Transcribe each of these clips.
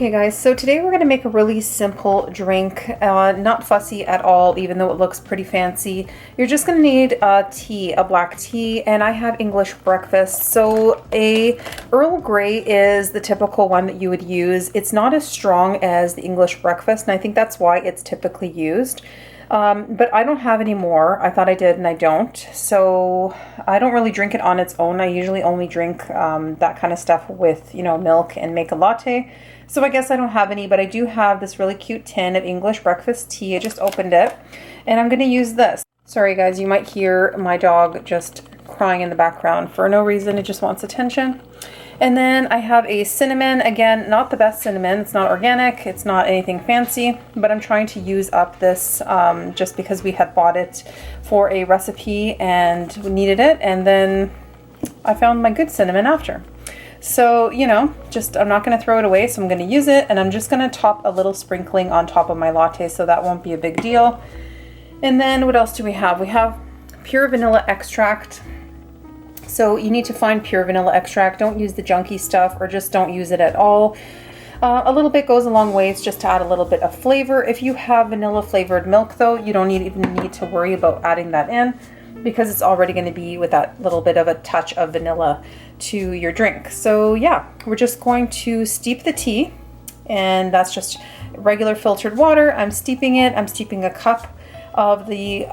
Okay guys, so today we're going to make a really simple drink, not fussy at all, even though it looks pretty fancy. You're just going to need a black tea, and I have English breakfast. So a Earl Grey is the typical one that you would use. It's not as strong as the English breakfast, and I think that's why it's typically used. But I don't have any more. I thought I did and I don't. So I don't really drink it on its own. I usually only drink that kind of stuff with, milk and make a latte. So I guess I don't have any, but I do have this really cute tin of English breakfast tea. I just opened it and I'm going to use this. Sorry guys, you might hear my dog just crying in the background for no reason. It just wants attention. And then I have a cinnamon. Again, not the best cinnamon. It's not organic. It's not anything fancy, but I'm trying to use up this just because we had bought it for a recipe and we needed it. And then I found my good cinnamon after. So, I'm not going to throw it away. So I'm going to use it, and I'm just going to top a little sprinkling on top of my latte. So that won't be a big deal. And then what else do we have? We have pure vanilla extract. So you need to find pure vanilla extract. Don't use the junky stuff, or just don't use it at all. A little bit goes a long ways just to add a little bit of flavor. If you have vanilla flavored milk though, you don't even need to worry about adding that in because it's already going to be with that little bit of a touch of vanilla to your drink. So yeah, we're just going to steep the tea, and that's just regular filtered water. I'm steeping it. I'm steeping a cup of the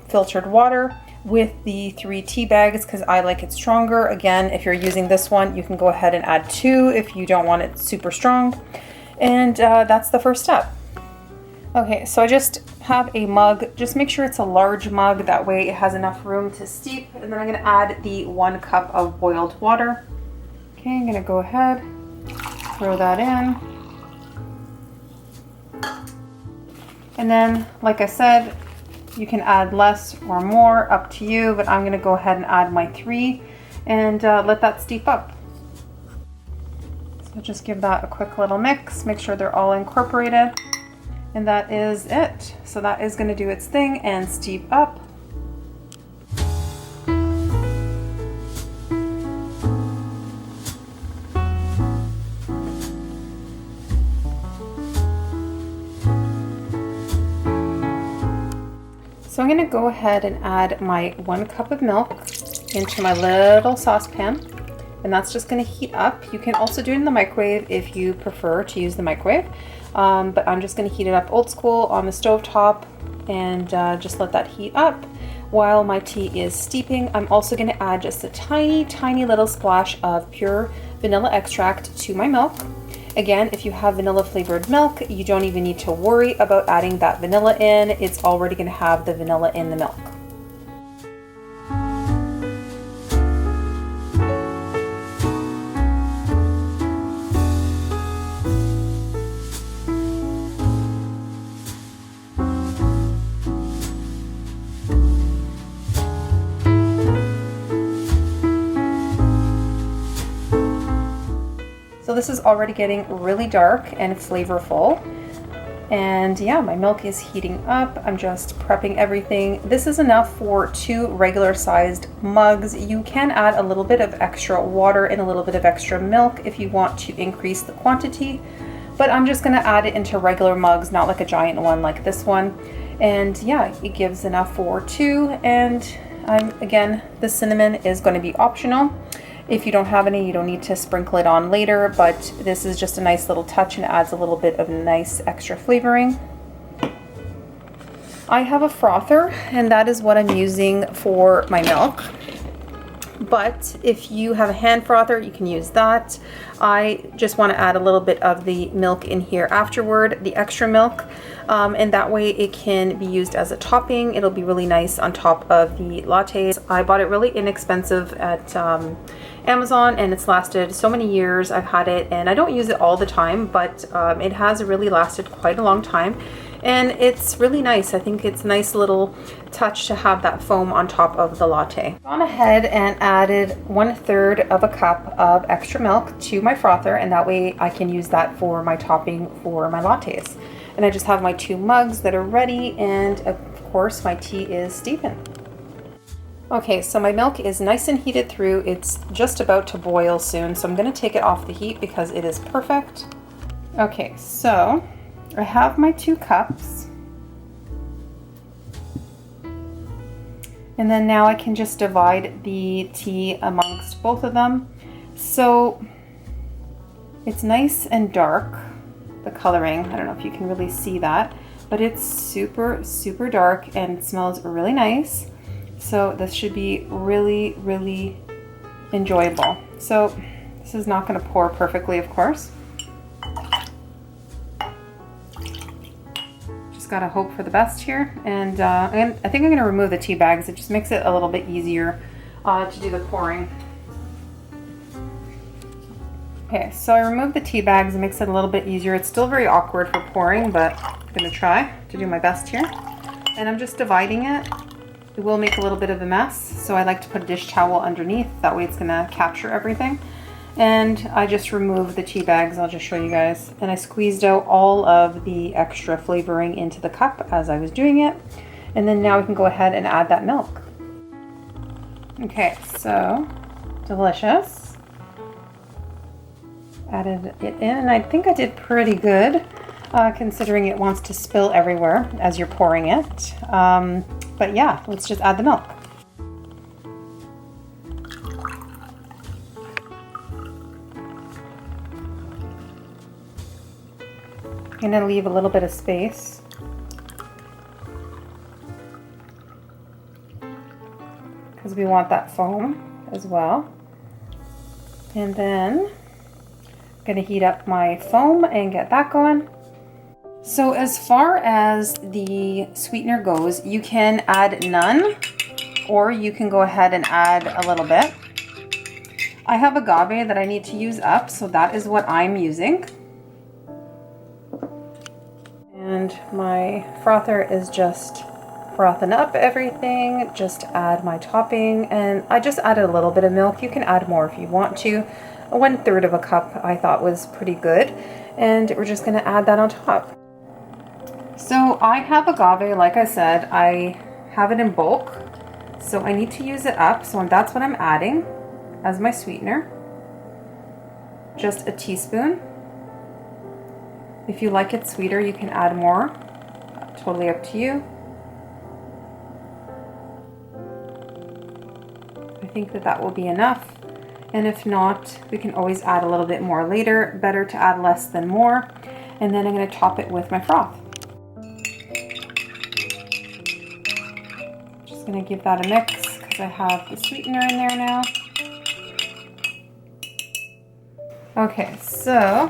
filtered water with the 3 tea bags because I like it stronger. Again, if you're using this one, you can go ahead and add 2 if you don't want it super strong. And that's the first step. Okay, so I just have a mug. Just make sure it's a large mug. That way it has enough room to steep. And then I'm going to add the 1 cup of boiled water. Okay, I'm going to go ahead, throw that in. And then, like I said, you can add less or more, up to you, but I'm gonna go ahead and add my 3 and let that steep up. So just give that a quick little mix, make sure they're all incorporated, and that is it. So that is gonna do its thing and steep up. So I'm going to go ahead and add my 1 cup of milk into my little saucepan, and that's just going to heat up. You can also do it in the microwave if you prefer to use the microwave, but I'm just going to heat it up old school on the stove top and just let that heat up while my tea is steeping. I'm also going to add just a tiny little splash of pure vanilla extract to my milk. Again, if you have vanilla flavored milk, you don't even need to worry about adding that vanilla in. It's already going to have the vanilla in the milk. So this is already getting really dark and flavorful. And yeah, my milk is heating up. I'm just prepping everything. This is enough for 2 regular sized mugs. You can add a little bit of extra water and a little bit of extra milk if you want to increase the quantity. But I'm just gonna add it into regular mugs, not like a giant one like this one. And yeah, it gives enough for 2. And again, the cinnamon is gonna be optional. If you don't have any, you don't need to sprinkle it on later, but this is just a nice little touch and adds a little bit of nice extra flavoring. I have a frother, and that is what I'm using for my milk. But if you have a hand frother, you can use that. I just want to add a little bit of the milk in here afterward, the extra milk, and that way it can be used as a topping. It'll be really nice on top of the lattes. I bought it really inexpensive at Amazon, and it's lasted so many years. I've had it, and I don't use it all the time, but it has really lasted quite a long time. And it's really nice. I think it's a nice little touch to have that foam on top of the latte. I've gone ahead and added 1/3 of a cup of extra milk to my frother, and that way I can use that for my topping for my lattes. And I just have my 2 mugs that are ready, and of course my tea is steeping. Okay, so my milk is nice and heated through. It's just about to boil soon, so I'm going to take it off the heat because it is perfect. Okay, so I have my 2 cups. And then now I can just divide the tea amongst both of them. So it's nice and dark, the coloring. I don't know if you can really see that, but it's super, super dark and smells really nice. So this should be really, really enjoyable. So this is not going to pour perfectly, of course. Just gotta hope for the best here. And I think I'm gonna remove the tea bags. It just makes it a little bit easier to do the pouring. Okay, so I removed the tea bags. It makes it a little bit easier. It's still very awkward for pouring, but I'm gonna try to do my best here. And I'm just dividing it. It will make a little bit of a mess, so I like to put a dish towel underneath. That way it's gonna capture everything. And I just removed the tea bags. I'll just show you guys. And I squeezed out all of the extra flavoring into the cup as I was doing it. And then now we can go ahead and add that milk. Okay, so delicious. Added it in, and I think I did pretty good considering it wants to spill everywhere as you're pouring it. But yeah, let's just add the milk. I'm gonna leave a little bit of space. Because we want that foam as well. And then I'm gonna heat up my foam and get that going. So as far as the sweetener goes, you can add none, or you can go ahead and add a little bit. I have agave that I need to use up, so that is what I'm using. And my frother is just frothing up everything. Just add my topping, and I just added a little bit of milk. You can add more if you want to. 1/3 of a cup I thought was pretty good, and we're just gonna add that on top. So I have agave, like I said, I have it in bulk, so I need to use it up, so that's what I'm adding as my sweetener. Just a teaspoon. If you like it sweeter, you can add more. Totally up to you. I think that will be enough. And if not, we can always add a little bit more later. Better to add less than more. And then I'm going to top it with my froth. Just going to give that a mix because I have the sweetener in there now. Okay, so